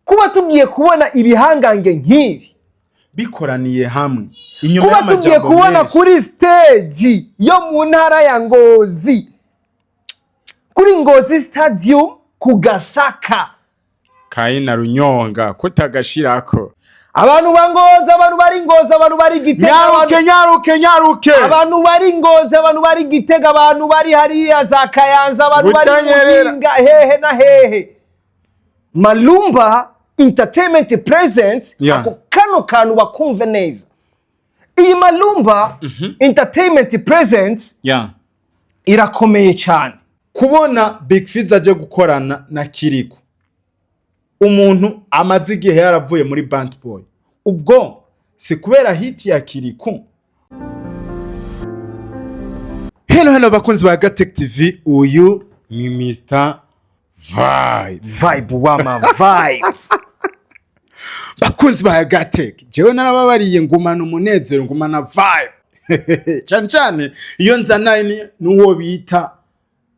kuba tugiye kubona ibihangange nk'ibi bikoraniye hamwe kuba tugiye kubona kuri stage yo mu ntara ya Ngozi kuri Ngozi Stadium ku Gasaka Kaina Runyonga kutagashirako abantu bangoza abantu bari Ngoza abantu bari Gitega nyaruke abantu bari Ngoza abantu bari Gitega abantu bari hariya za Kayanza abantu bari Muhinga hehe na hehe Malumba Entertainment Presents ako kano kantu bakumve neza iyi Malumba Entertainment Presents irakomeye cyane kubona Big Fizz aje gukorana na Kiriko umuntu amaze igihe yaravuye muri Band Boy ubwo si kubera hit ya Kiriko. Hello bakunzi ba Gatech TV, uyu ni Mr Vibe wama vibe bakunzi ba Gatech jewe narababariye ngumana umunezero ngumana vibe cyane iyo nzana nuwo bita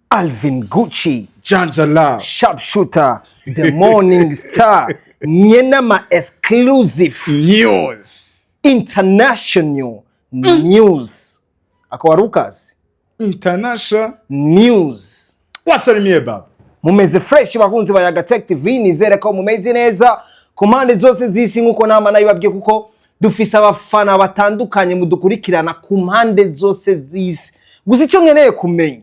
Alvin Gucci Janjala Sharpshooter the Morning Star Nyenama exclusive news international news akawarukas international news wasalimie baba mumeze fresh bakunzi ba Gatech TV nizere ko mumeze neza kumande zose zisi nkuko nama nabibabye kuko dufise abafana batandukanye mudukurikirana ku mpande zose zisi gusa icyo nkeneye kumenya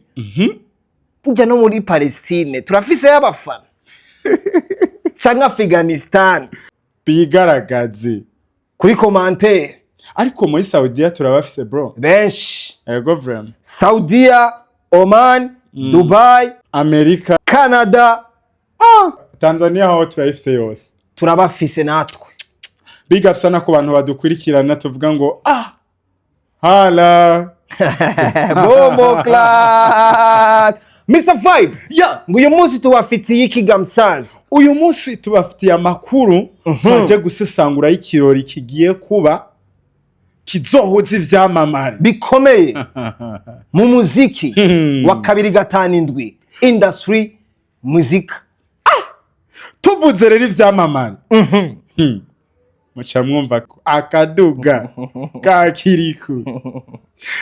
burya no muri Palestine turafise y'abafana cyangwa Afghanistan bigaragaze kuri commentaire ariko muri Saudiya turabafise bro benshi ego vrem Saudiya Oman Dubai America Canada Tanzania ho turayifise yose turabafise natwe big up sana ku bantu badukurikirana tuvuga ngo hala Bobo class Mr. Vibe ngo uyu munsi tubafitiye iki gamsazi uyu munsi tubafitiye amakuru twaje gusesangura y'ikirori kigiye kuba kizohoza ivyamamare bikomeye mu muziki wa 257 industry muzika tuvuze rero ivyamamare muca mwumva akaduga ka Kiriko.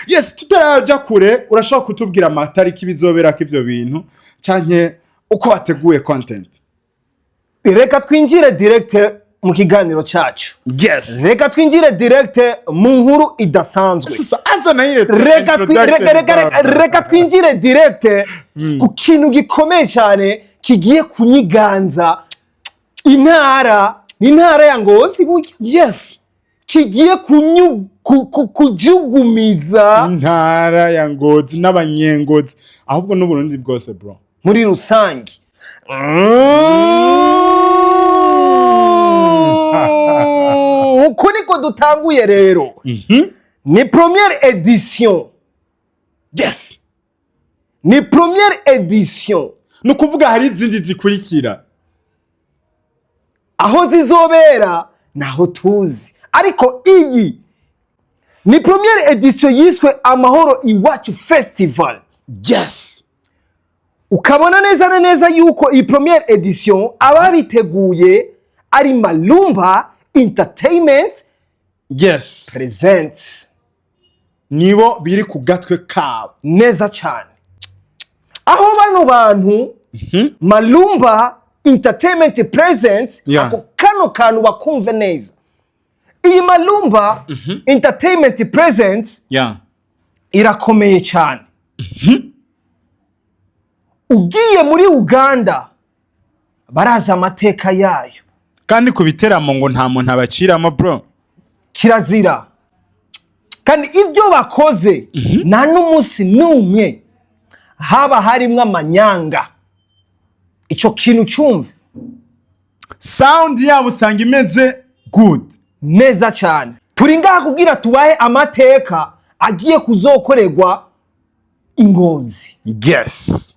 Yes, tutaraja kure urashaka kutubwira amatariki bizobera ko ivyo bintu canke uko bateguye content. Reka twinjire direct mu kiganiro cyacu. Yes. Reka twinjire direct mu nkuru idasanzwe. Sasa anza na ile reka twinjire direct ku kintu gikomeye cyane kigiye kunyiganza intara ya Ngozi burya. Yes. Kigiye kujugumiza intara ya Ngozi n'abanyengozi ahubwo n'u Burundi bwose bro muri rusangi. Uko niko dutanguye rero. Ni première édition. Yes. Ni première édition. Nukuvuga hari izindi zikurikira. Aho zizobera naho tuzi. Ariko iyi ni première édition yiswe Amahoro Iwacu Festival. Yes. Ukabona neza yuko iyi première édition ababiteguye ari Malumba Entertainment Presents. Nibo biri ku gatwe kabo neza cyane. Aho bano bantu Malumba Entertainment Presents ako kano kantu bakumve neza. Iyi Malumba Entertainment Presents irakomeye cyane. Ugiye muri Uganda baraza amateka yayo kandi kubiteramo ngo nta muntu abaciramo bro kirazira kandi ivyo bakoze nta n'umunsi numwe haba harimwe amanyanga. Ico kintu cyumve sound yabo usanga imeze good neza cyane. Turi ngaha kugira tubahe amateka agiye kuzokorerwa Ingozi. Yes.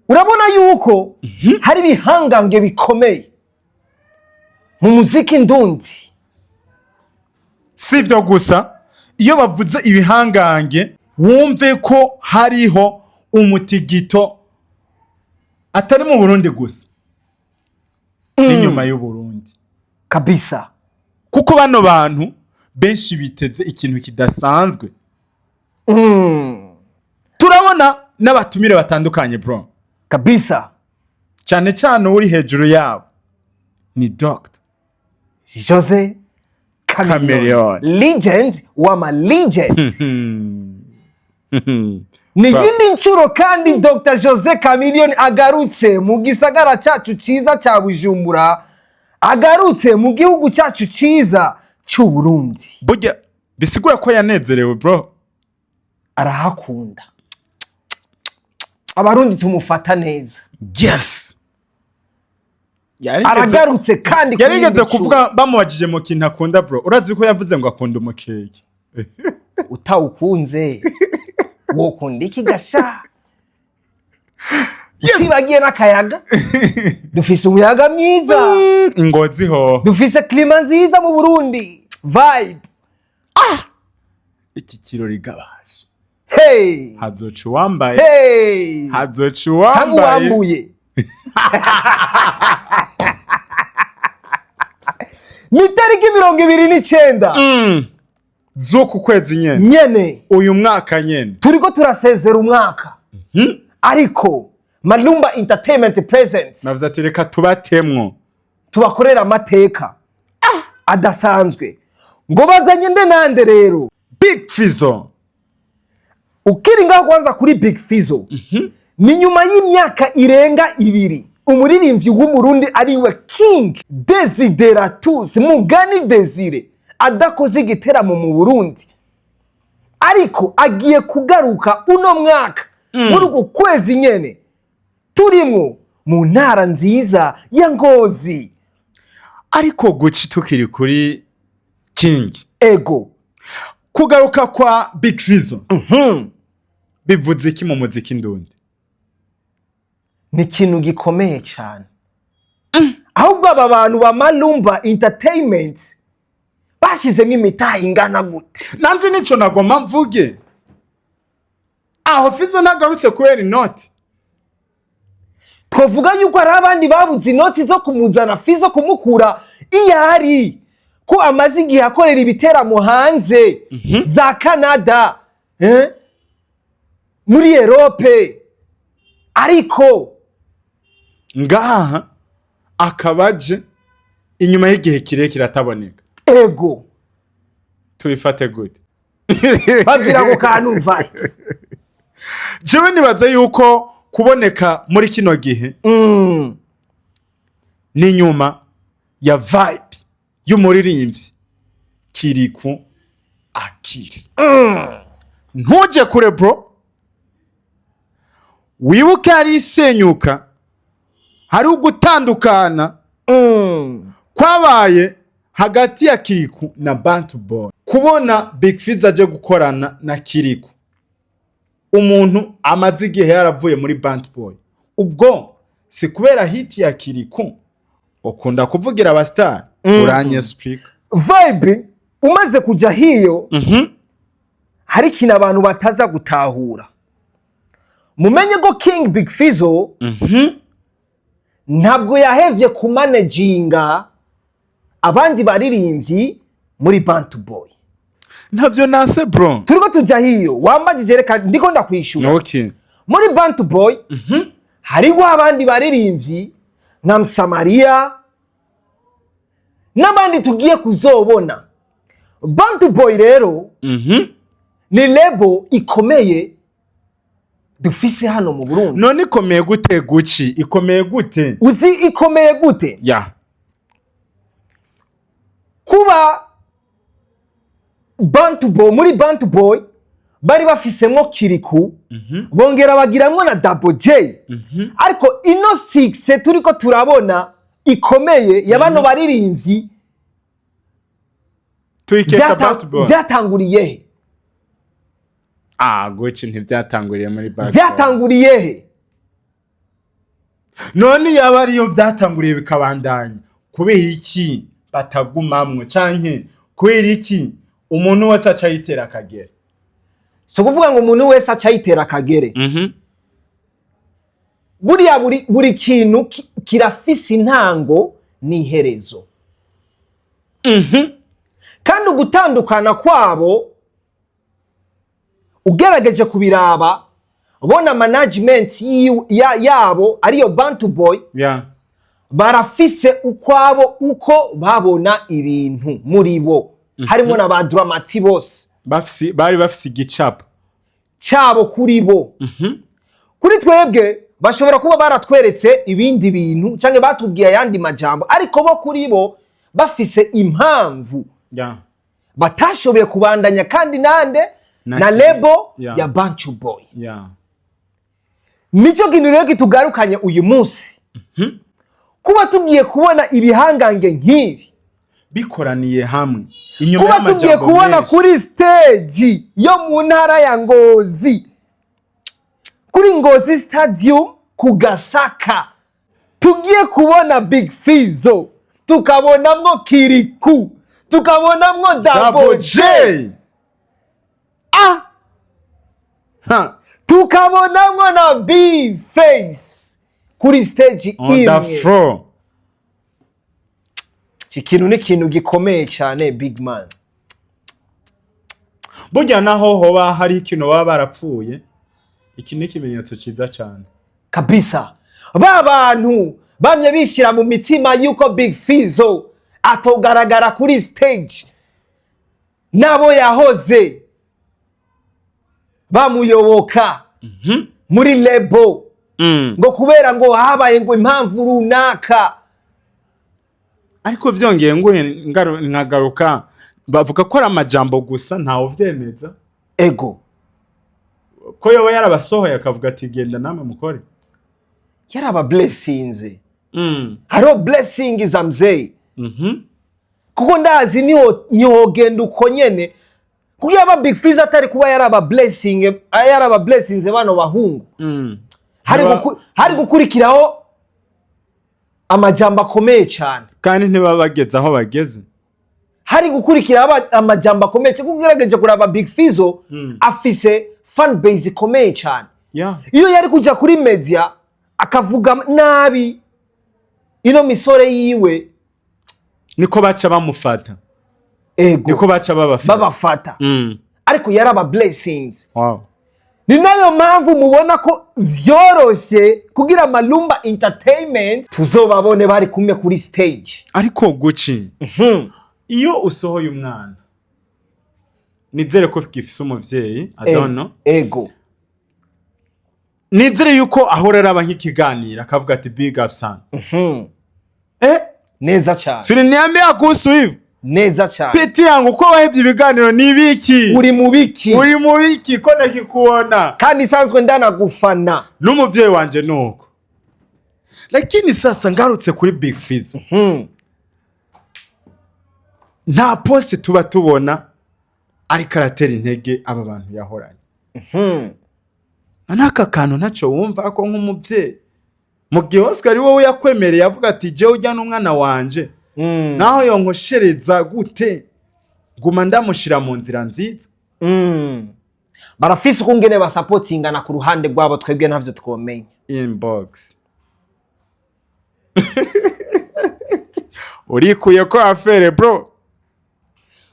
Urabona yuko hari bihangange bikomeye mu muziki ndundi. Sivyo gusa iyo bavuze ibihangange wumve ko hariho umutigito atari mu Burundi gusa n'inyuma y'u Burundi kabisa, kuko bano bantu benshi biteze ikintu kidasanzwe. Turabona n'abatumire batandukanye bro kabisa, cyane cyane uri hejuru yabo ni Dr. Vyose Chameleone, legend wama legend. Ni yindi nshuro kandi Dr. Vyose Chameleone agarutse mu gisagara cyacu ciza cya Bujumbura, agarutse mu gihugu cyacu ciza cy'u Burundi. Burya bisigura ko yanezerewe bro, arahakunda, abarundi tumufata neza. Yes, aragarutse kandi yarigeze kuvuga bamubajije mu kintu akunda bro, urazi ko yavuze ngo akunda umukeke. Utawukunze wokunda iki gasha? Usibagiye n'akayaga, dufise umuyaga mwiza, ingozi ho, dufise klima nziza mu Burundi, vibe. Iki kirori gabaje, hey, hazoca uwambaye, hey, hazoca uwambaye cyangwa uwambuye. Ni tariki 29 z'uku kwezi nyene uyu mwaka nyene turiko turasezera umwaka. Ariko Malumba Entertainment Presents navuze ati reka tubatemwo tubakorera amateka adasanzwe, ngo bazanye nde nande rero? Big Fizzo. Ukiri ngaho kwanza kuri Big Fizzo, ni nyuma y'imyaka irenga 2 umuririmbyi w'umurundi ariwe King Desideratus Mugani Desire adakoze igiteramo mu Burundi, ariko agiye kugaruka uno mwaka muri uku kwezi nyene turimo mu ntara nziza ya Ngozi. Ariko guci tukiri kuri King, ego kugaruka kwa Big Fizzo bivuze iki mu muziki ndundi? Ni ikintu gikomeye cyane, ahubwo aba bantu ba Malumba Entertainment bashyizemo imitahe ingana gute? Nanje nico nagomba mvuge, aho Fizzo nagarutse kubera inoti. Twavuga yuko ari abandi babuze inoti zo kumuzana Fizzo kumukura iyari, ko amaze igihe akorera ibiteramo hanze za Canada, muri Europe, ariko ngaha akabaje inyuma y'igihe kirekire ataboneka. Ego tubifate gute? babwira ngo kanumva. Jewe nibaza yuko kuboneka muri kino gihe ni nyuma ya vibe y'umuririmbyi Kiriku akiri. Ntuje kure bro, wibuke ari isenyuka, hari ugutandukana kwabaye hagati ya Kiriku na Bantu Boy. Kubona Big Fizzo aje gukorana na Kiriku, umuntu amaze igihe yaravuye muri Bantu Boy, ubwo si kubera hit ya Kiriku ukunda kuvugira abastar. Uranye speak vibe umaze kujya hiyo. Hari ikintu abantu bataza gutahura, mumenye ko King Big Fizzo ntabwo yahevye ku managinga abandi baririmbyi muri Bantu Boy. Ntavyo nase bro, turiko tujya hiyo wambagije, reka ndiko ndakwishura. Okay, muri Bantu Boy hariho abandi baririmbyi nka Msamaria n'abandi tugiye kuzobona. Bantu Boy rero ni lebo ikomeye dufise hano mu Burundi. none ikomeye gute guci? Ikomeye gute? Uzi ikomeye gute? Kuba Bantu Boy, muri Bantu Boy bari bafisemo Kiriku, bongera bagiramwo na Double Jay, ariko ino 6 turiko turabona ikomeye yabano baririmbyi tuyikeka Bantu Boy byatanguriye he? Guci ntivyatanguriye muri Bantu Boy. Byatanguriye he? None yaba ariyo vyatanguriye bikabandanya, kubera iki batagumamwe? Canke kubera iki umuntu wese aca yitera akagere? So kuvuga ngo umuntu wese aca yitera akagere. Buriya buri kintu kirafise intango n'iherezo. Kandi ugutandukana kwabo ugerageje kubiraba bona management yabo ariyo Bantu Boy barafise ukwabo uko babona ibintu muri bo. Harimo na ba Dramati bose bari bafise igicapo cyabo kuri bo. Kuri twebwe bashobora kuba baratweretse ibindi bintu canke batubwiye yandi majambo, ariko bo kuri bo bafise impamvu batashoboye kubandanya kandi nande na lebo ya Bantu Boy. Nico kintu rero kitugarukanye uyu munsi. Kuba tugiye kubona ibihangange nk'ibi bikoraniye hamwe, kuba tugiye kubona kuri stage yo mu ntara ya Ngozi, kuri Ngozi Stadium ku Gasaka, tugiye kubona Big Fizzo, tukabonamwo Kiriku, tukabonamwo Double Jay, tukabonamwo na B-Face kuri stage imwe. Ikintu ni ikintu gikomeye cyane big man. Burya naho hoba hari ikintu baba barapfuye, iki ni ikimenyetso cyiza cyane kabisa. Ba bantu bamye bishira mu mitima yuko Big Fizzo atogaragara kuri stage nabo yahoze bamuyoboka muri lebo ngo kubera ngo habaye ngo impamvu runaka. Ariko vyongeye ngo nkagaruka bavuga ko ari amajambo gusa ntawo vyemeza. Ego ko yoba yarabasohoye akavuga ati genda namwe mukore, yaraba blessings. Haro blessing za mzee. Kuko ndazi niho genda uko nyene kugira ba Big Fizzo atari kuba yaraba blessings bano bahungu. Hari gukurikiraho amajambo akomeye cyane kandi ntibabageza aho bageze. Hari gukurikira amajambo akomeye cyane kugerageje kuraba Big Fizzo afise fan base ikomeye cyane. Iyo yari kuja kuri media akavuga nabi ino misore yiwe niko baca bamufata. Ego niko baca babafata. Ariko yaraba blessings. Wow. Ni nayo mpamvu mubona ko vyoroshe kugira Malumba Entertainment tuzobabone bari kumwe kuri stage. Ariko guci iyo usohoye umwana nizere ko gifise umuvyeyi, I don't know. Ego nizere yuko ahorera aba nk'ikiganira akavuga ati big up son. Neza cyane. Siri niambia kuhusu hivi. Neza cyane. Peti yangu ko wahevye ibiganiro ni biki? Uri mu biki ko nakikuona. Kandi sanzwe ndanagufana. N'umuvyeyi wanje nuko. Lakini sasa ngarutse kuri Big Fizzo. Nta post tuba tubona ari karatera intege aba bantu yahoranye. Anaka kantu naco wumva ko nk'umuvyeyi. Mugihe Oscar wowe yakwemereye avuga ati je ujya n'umwana wanje. Naho yonkoshereza gute guma ndamushira mu nzira nziza. Barafise ukungene ba supportingana ku ruhande rwabo, twebwe ntavyo twomenya. Inbox urikuye ko afere bro.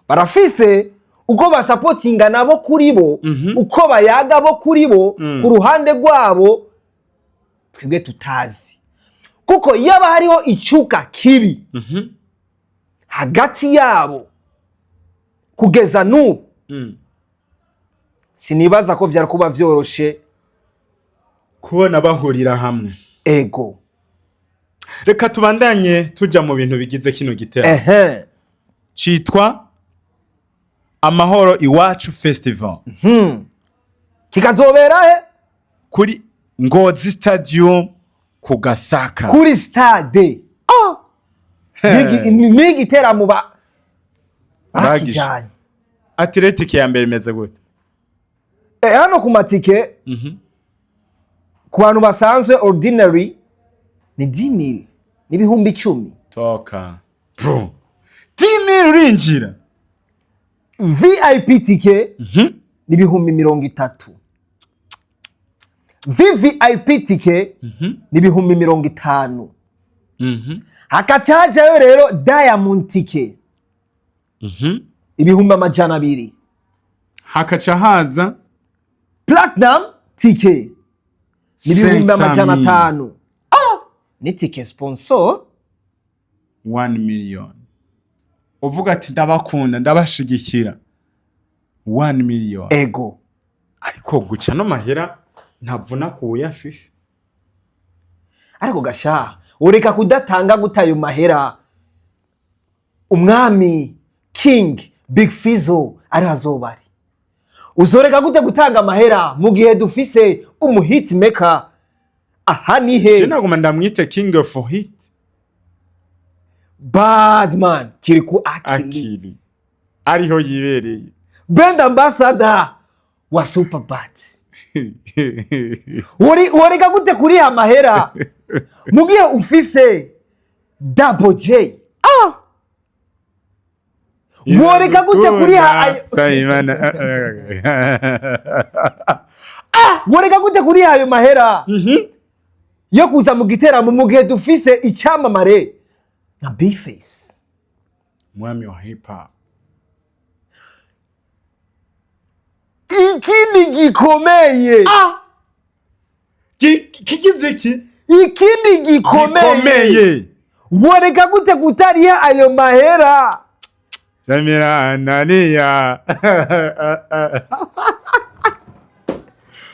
Barafise uko ba supportingana bo kuri bo, uko bayaga bo kuri bo ku ruhande rwabo twebwe tutazi. Kuko yaba hariho icuka kibi hagati yabo kugeza n'ubu sinibaza ko vyari kuba vyoroshe kubona bahurira hamwe. Ego reka tubandanye tuja mu bintu bigize kino gitera citwa Amahoro Iwacu Festival. Kikazobera he kuri Ngozi Stadium ku Gasaka, kuri stade. Ni gitera mu bakijanye. Athletic ya mbere imeze gute? Hano ku matike ku bantu basanzwe ordinary ni 10,000 n'ibihumbi 10. Toka bro, 10,000 urinjira. VIP ticket ni ibihumbi 30. VVIP ticket ni ibihumbi 50. hakaca hajayo rero Diamond tike ibihumbi 200, hakaca haza Platinum tike ibihumbi 500. Ni tike sponsor 1 million. Uvuga ati ndabakunda ndabashigikira 1 million. Ego. Ariko guca no mahera ntavuna kuyafise. Ariko gasha ureka kudatanga gutayo mahera. Umwami King Big Fizzo ari hazobari. Uzoreka gute gutanga amahera mu gihe dufise hit maker? Aha ni he? Cina guma ndamwite King of Hit. Bad man Kiriku Akili. Ariho yibereye. Brand ambassador wa Superbad. Woreka gute kuri amahera mu gihe ufise Double Jay? Woreka gute kuri woreka gute kuri ayo mahera yo kuza mu giteramo mu gihe dufise icyamamare na Vyose mwami wa hip hop. Ikindi gikomeye kikiziki ikindi gikomeye woreka gute kutariha ayo mahera Chameleone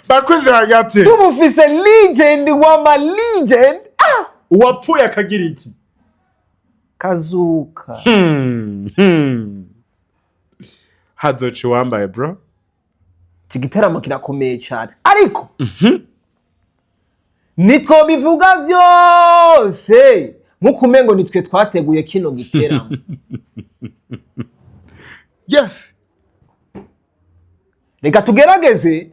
bakuze hagati tumufise legend wa ma legend uwapfuye akagira iki kazuka hazoci wambaye bro kigiteramo kirakomeye cyane ariko nitwo bivuga vyose mukumengo nitwe twateguye kino giteramo. Yes. Reka tugerageze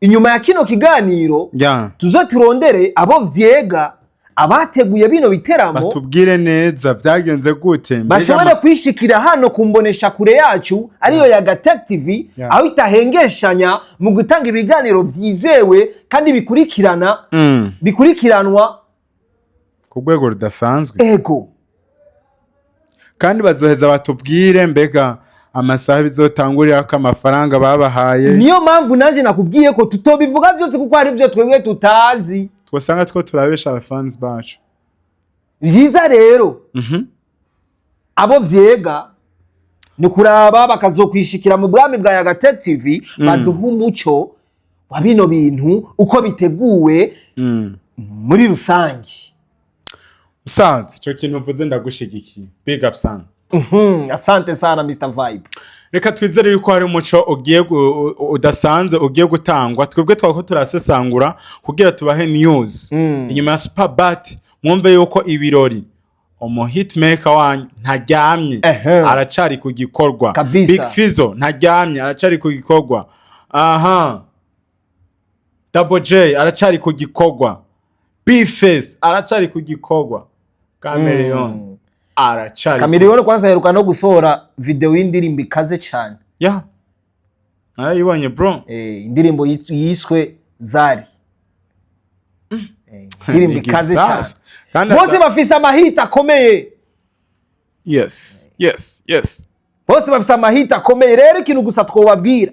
inyuma ya kino kiganiro tuzoturondere abo vyega abateguye bino biteramo batubwire neza vyagenze gute bashobora kwishikira hano kumbonesha kure yacu ariyo ya Gatech TV aho itahengeshanya mu gutanga ibiganiro vyizewe kandi bikurikiranwa ku rwego rudasanzwe. Ego. Kandi bazoheza batubwire mbega amasaha bizotangurira ko amafaranga babahaye. Niyo mpamvu nanje nakubwiye ko tutobivuga byose kuko hari byo twebwe tutazi. Twasanga two turabesha abafans bacu. Vyiza rero. Abo vyega ni kuraba bakazokwishikira mu bwami bwa Gatech TV baduha umuco wa bino bintu uko biteguwe muri rusangi. Musanze ico kintu mvuze ndagushigikiye. Big up sana. Asante sana Mr Vibe. Reka twizere yuko hari umuco ugiye udasanzwe ugiye gutangwa. Twebwe twako turasesangura kugira tubahe news. Inyuma ya Superbad mwumve yuko ibirori hitmaker wanyu ntaryamye aracari ku gikorwa. Big Fizzo ntaryamye aracari ku gikorwa. Double Jay aracari ku gikorwa. Vyose aracari ku gikorwa. Chameleone aracari. Chameleone kwanza heruka no gusohora video y'indirimbo ikaze cyane. Narayibonye bro. Indirimbo yiswe Zari. Indirimbo ikaze cyane. Bose bafise amahita akomeye. Yes. Bose bafise amahita akomeye rero ikintu gusa twobabwira.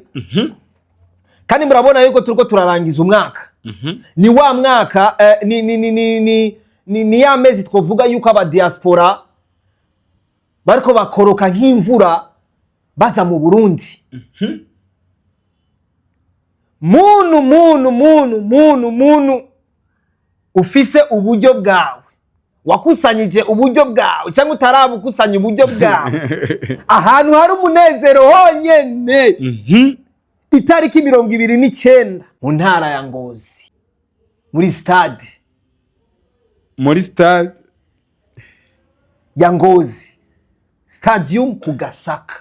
Kandi murabona yuko turiko turarangiza umwaka. Ni wa mwaka ni ya mezi twovuga yuko aba diaspora bariko bakoroka nk'imvura baza mu Burundi. Muntu ufise uburyo bwawe wakusanyije uburyo bwawe cyangwa utarabukusanya uburyo bwawe ahantu hari umunezero honyene itariki 29 mu ntara ya Ngozi muri stade ya Ngozi stadium ku Gasaka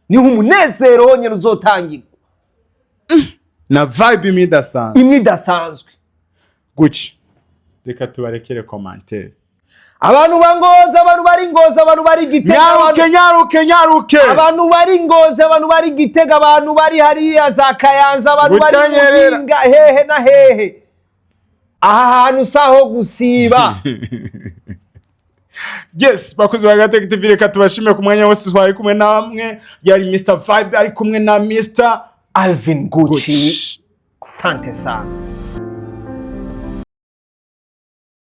niho umunezero honyene uzotangirwa na vibe imidasanzwe guci. Reka tubarekere commentaire abantu bangoza abantu bari Ngozi abantu bari Gitega nyaruke abantu bari Ngozi abantu bari Gitega abantu bari hariya za Kayanza abantu bari Muhinga hehe na hehe aha hantu saho gusiba. Yes, bakozi ba Gateka TV reka tubashimire ku mwanya wose twari kumwe namwe. Yari Mr Vibe ari kumwe na Mr Alvin Gucci. Sante sana.